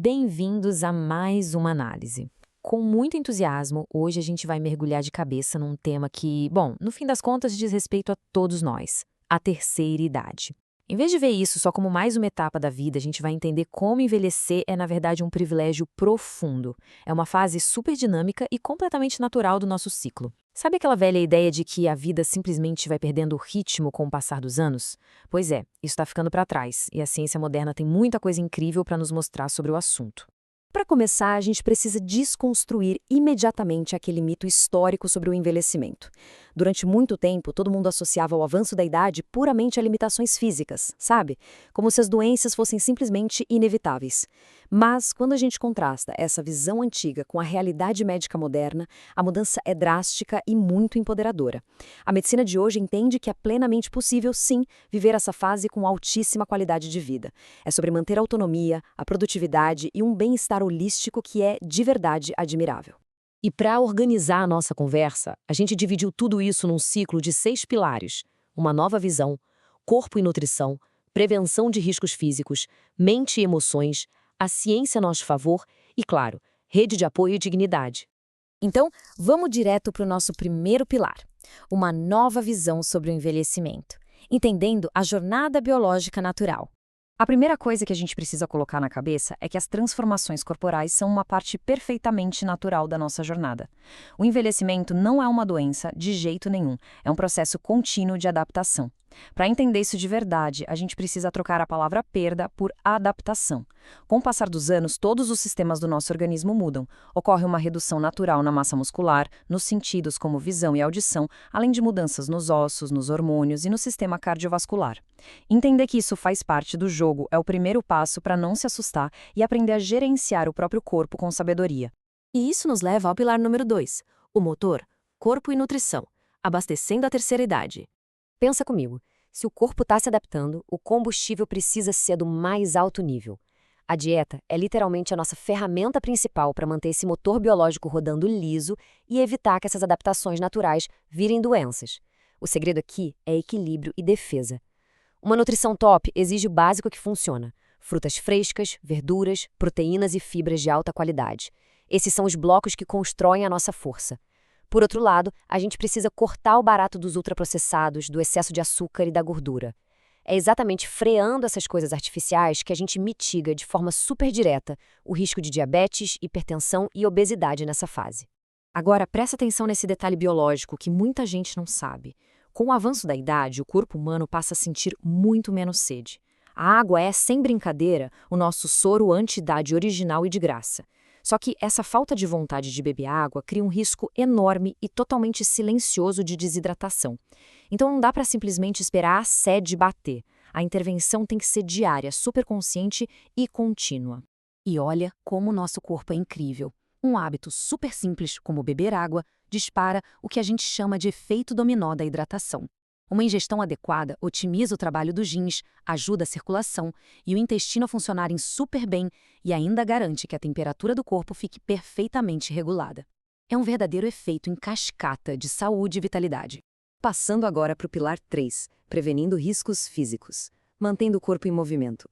Bem-vindos a mais uma análise. Com muito entusiasmo, hoje a gente vai mergulhar de cabeça num tema que, bom, no fim das contas diz respeito a todos nós, a terceira idade. Em vez de ver isso só como mais uma etapa da vida, a gente vai entender como envelhecer é, na verdade, um privilégio profundo. É uma fase super dinâmica e completamente natural do nosso ciclo. Sabe aquela velha ideia de que a vida simplesmente vai perdendo o ritmo com o passar dos anos? Pois é, isso está ficando para trás, e a ciência moderna tem muita coisa incrível para nos mostrar sobre o assunto. Para começar, a gente precisa desconstruir imediatamente aquele mito histórico sobre o envelhecimento. Durante muito tempo, todo mundo associava o avanço da idade puramente a limitações físicas, sabe? Como se as doenças fossem simplesmente inevitáveis. Mas, quando a gente contrasta essa visão antiga com a realidade médica moderna, a mudança é drástica e muito empoderadora. A medicina de hoje entende que é plenamente possível, sim, viver essa fase com altíssima qualidade de vida. É sobre manter a autonomia, a produtividade e um bem-estar holístico que é, de verdade, admirável. E para organizar a nossa conversa, a gente dividiu tudo isso num ciclo de 6 pilares: uma nova visão, corpo e nutrição, prevenção de riscos físicos, mente e emoções, a ciência a nosso favor e, claro, rede de apoio e dignidade. Então, vamos direto para o nosso primeiro pilar: uma nova visão sobre o envelhecimento, entendendo a jornada biológica natural. A primeira coisa que a gente precisa colocar na cabeça é que as transformações corporais são uma parte perfeitamente natural da nossa jornada. O envelhecimento não é uma doença de jeito nenhum, é um processo contínuo de adaptação. Para entender isso de verdade, a gente precisa trocar a palavra perda por adaptação. Com o passar dos anos, todos os sistemas do nosso organismo mudam. Ocorre uma redução natural na massa muscular, nos sentidos como visão e audição, além de mudanças nos ossos, nos hormônios e no sistema cardiovascular. Entender que isso faz parte do jogo é o primeiro passo para não se assustar e aprender a gerenciar o próprio corpo com sabedoria. E isso nos leva ao pilar número 2, o motor, corpo e nutrição, abastecendo a terceira idade. Pensa comigo, se o corpo está se adaptando, o combustível precisa ser do mais alto nível. A dieta é literalmente a nossa ferramenta principal para manter esse motor biológico rodando liso e evitar que essas adaptações naturais virem doenças. O segredo aqui é equilíbrio e defesa. Uma nutrição top exige o básico que funciona: frutas frescas, verduras, proteínas e fibras de alta qualidade. Esses são os blocos que constroem a nossa força. Por outro lado, a gente precisa cortar o barato dos ultraprocessados, do excesso de açúcar e da gordura. É exatamente freando essas coisas artificiais que a gente mitiga de forma super direta o risco de diabetes, hipertensão e obesidade nessa fase. Agora, presta atenção nesse detalhe biológico que muita gente não sabe. Com o avanço da idade, o corpo humano passa a sentir muito menos sede. A água é, sem brincadeira, o nosso soro anti-idade original e de graça. Só que essa falta de vontade de beber água cria um risco enorme e totalmente silencioso de desidratação. Então não dá para simplesmente esperar a sede bater. A intervenção tem que ser diária, super consciente e contínua. E olha como o nosso corpo é incrível. Um hábito super simples, como beber água, dispara o que a gente chama de efeito dominó da hidratação. Uma ingestão adequada otimiza o trabalho dos rins, ajuda a circulação e o intestino a funcionarem super bem e ainda garante que a temperatura do corpo fique perfeitamente regulada. É um verdadeiro efeito em cascata de saúde e vitalidade. Passando agora para o pilar 3, prevenindo riscos físicos, mantendo o corpo em movimento.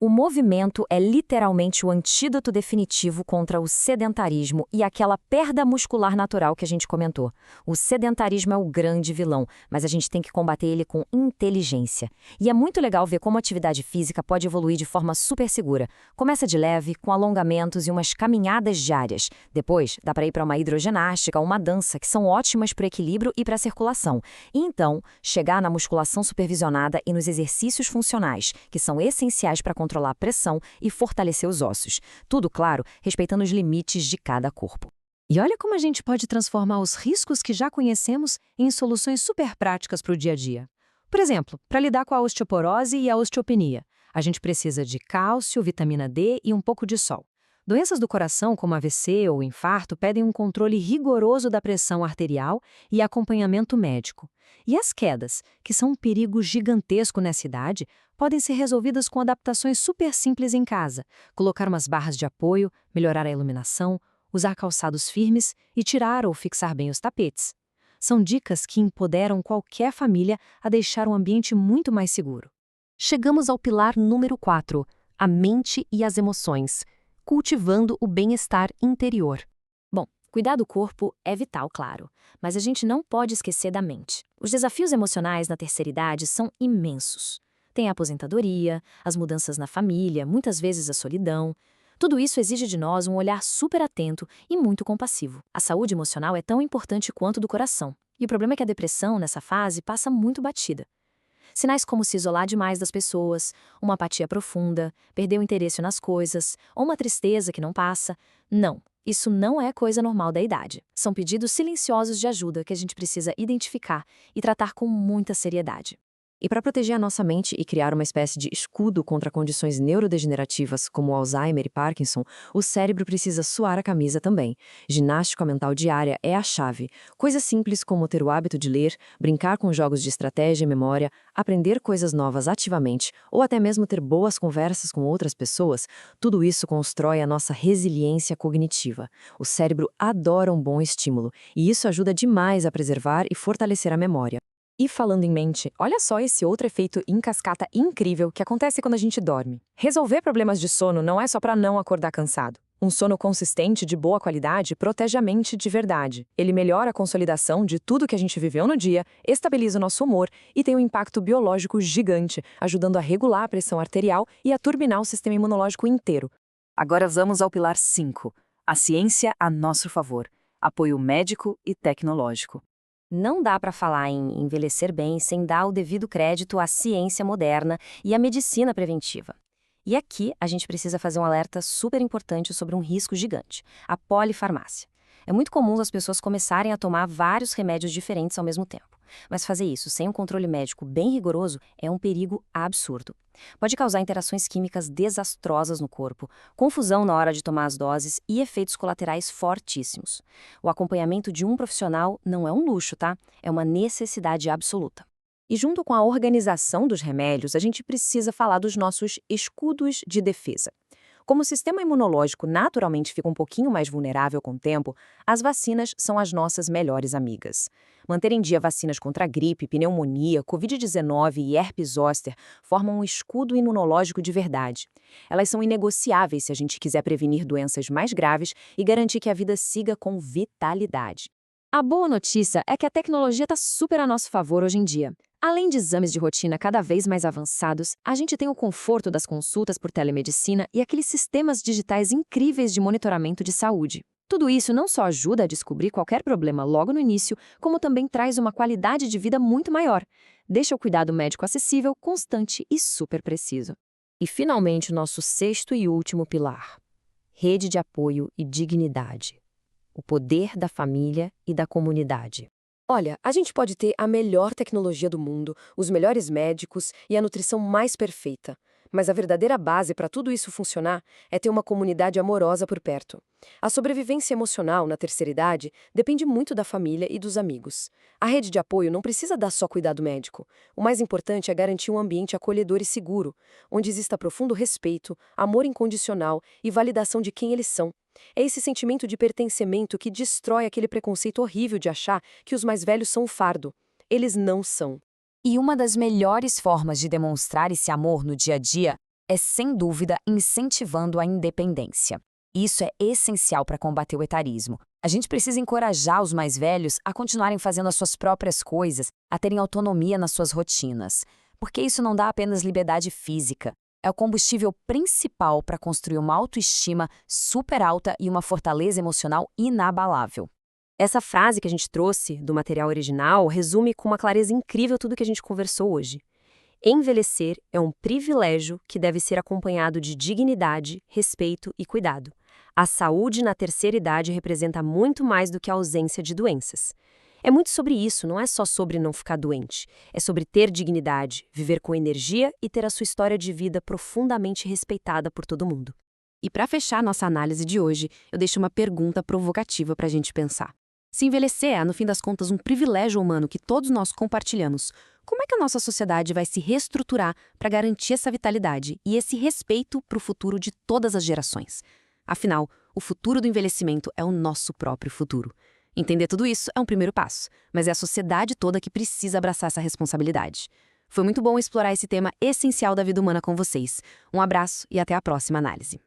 O movimento é literalmente o antídoto definitivo contra o sedentarismo e aquela perda muscular natural que a gente comentou. O sedentarismo é o grande vilão, mas a gente tem que combater ele com inteligência. E é muito legal ver como a atividade física pode evoluir de forma super segura. Começa de leve, com alongamentos e umas caminhadas diárias. Depois, dá para ir para uma hidroginástica ou uma dança, que são ótimas para o equilíbrio e para a circulação. E então, chegar na musculação supervisionada e nos exercícios funcionais, que são essenciais para controlar a pressão e fortalecer os ossos. Tudo, claro, respeitando os limites de cada corpo. E olha como a gente pode transformar os riscos que já conhecemos em soluções super práticas para o dia a dia. Por exemplo, para lidar com a osteoporose e a osteopenia, a gente precisa de cálcio, vitamina D e um pouco de sol. Doenças do coração, como AVC ou infarto, pedem um controle rigoroso da pressão arterial e acompanhamento médico. E as quedas, que são um perigo gigantesco nessa idade, podem ser resolvidas com adaptações super simples em casa. Colocar umas barras de apoio, melhorar a iluminação, usar calçados firmes e tirar ou fixar bem os tapetes. São dicas que empoderam qualquer família a deixar um ambiente muito mais seguro. Chegamos ao pilar número 4, a mente e as emoções. cultivando o bem-estar interior. Bom, cuidar do corpo é vital, claro, mas a gente não pode esquecer da mente. Os desafios emocionais na terceira idade são imensos. Tem a aposentadoria, as mudanças na família, muitas vezes a solidão. Tudo isso exige de nós um olhar super atento e muito compassivo. A saúde emocional é tão importante quanto do coração. E o problema é que a depressão, nessa fase, passa muito batida. Sinais como se isolar demais das pessoas, uma apatia profunda, perder o interesse nas coisas, ou uma tristeza que não passa. Não, isso não é coisa normal da idade. São pedidos silenciosos de ajuda que a gente precisa identificar e tratar com muita seriedade. E para proteger a nossa mente e criar uma espécie de escudo contra condições neurodegenerativas como Alzheimer e Parkinson, o cérebro precisa suar a camisa também. Ginástica mental diária é a chave. Coisas simples como ter o hábito de ler, brincar com jogos de estratégia e memória, aprender coisas novas ativamente ou até mesmo ter boas conversas com outras pessoas, tudo isso constrói a nossa resiliência cognitiva. O cérebro adora um bom estímulo e isso ajuda demais a preservar e fortalecer a memória. E falando em mente, olha só esse outro efeito em cascata incrível que acontece quando a gente dorme. Resolver problemas de sono não é só para não acordar cansado. Um sono consistente de boa qualidade protege a mente de verdade. Ele melhora a consolidação de tudo que a gente viveu no dia, estabiliza o nosso humor e tem um impacto biológico gigante, ajudando a regular a pressão arterial e a turbinar o sistema imunológico inteiro. Agora vamos ao pilar 5. A ciência a nosso favor. Apoio médico e tecnológico. Não dá para falar em envelhecer bem sem dar o devido crédito à ciência moderna e à medicina preventiva. E aqui a gente precisa fazer um alerta super importante sobre um risco gigante, a polifarmácia. É muito comum as pessoas começarem a tomar vários remédios diferentes ao mesmo tempo. Mas fazer isso sem um controle médico bem rigoroso é um perigo absurdo. Pode causar interações químicas desastrosas no corpo, confusão na hora de tomar as doses e efeitos colaterais fortíssimos. O acompanhamento de um profissional não é um luxo, tá? É uma necessidade absoluta. E junto com a organização dos remédios, a gente precisa falar dos nossos escudos de defesa. Como o sistema imunológico naturalmente fica um pouquinho mais vulnerável com o tempo, as vacinas são as nossas melhores amigas. Manter em dia vacinas contra gripe, pneumonia, Covid-19 e herpes zoster formam um escudo imunológico de verdade. Elas são inegociáveis se a gente quiser prevenir doenças mais graves e garantir que a vida siga com vitalidade. A boa notícia é que a tecnologia está super a nosso favor hoje em dia. Além de exames de rotina cada vez mais avançados, a gente tem o conforto das consultas por telemedicina e aqueles sistemas digitais incríveis de monitoramento de saúde. Tudo isso não só ajuda a descobrir qualquer problema logo no início, como também traz uma qualidade de vida muito maior. Deixa o cuidado médico acessível, constante e super preciso. E finalmente, o nosso sexto e último pilar: rede de apoio e dignidade. O poder da família e da comunidade. Olha, a gente pode ter a melhor tecnologia do mundo, os melhores médicos e a nutrição mais perfeita. Mas a verdadeira base para tudo isso funcionar é ter uma comunidade amorosa por perto. A sobrevivência emocional na terceira idade depende muito da família e dos amigos. A rede de apoio não precisa dar só cuidado médico. O mais importante é garantir um ambiente acolhedor e seguro, onde exista profundo respeito, amor incondicional e validação de quem eles são. É esse sentimento de pertencimento que destrói aquele preconceito horrível de achar que os mais velhos são um fardo. Eles não são. E uma das melhores formas de demonstrar esse amor no dia a dia é, sem dúvida, incentivando a independência. Isso é essencial para combater o etarismo. A gente precisa encorajar os mais velhos a continuarem fazendo as suas próprias coisas, a terem autonomia nas suas rotinas. Porque isso não dá apenas liberdade física. É o combustível principal para construir uma autoestima super alta e uma fortaleza emocional inabalável. Essa frase que a gente trouxe do material original resume com uma clareza incrível tudo que a gente conversou hoje. Envelhecer é um privilégio que deve ser acompanhado de dignidade, respeito e cuidado. A saúde na terceira idade representa muito mais do que a ausência de doenças. É muito sobre isso, não é só sobre não ficar doente. É sobre ter dignidade, viver com energia e ter a sua história de vida profundamente respeitada por todo mundo. E para fechar nossa análise de hoje, eu deixo uma pergunta provocativa para a gente pensar. Se envelhecer é, no fim das contas, um privilégio humano que todos nós compartilhamos, como é que a nossa sociedade vai se reestruturar para garantir essa vitalidade e esse respeito para o futuro de todas as gerações? Afinal, o futuro do envelhecimento é o nosso próprio futuro. Entender tudo isso é um primeiro passo, mas é a sociedade toda que precisa abraçar essa responsabilidade. Foi muito bom explorar esse tema essencial da vida humana com vocês. Um abraço e até a próxima análise.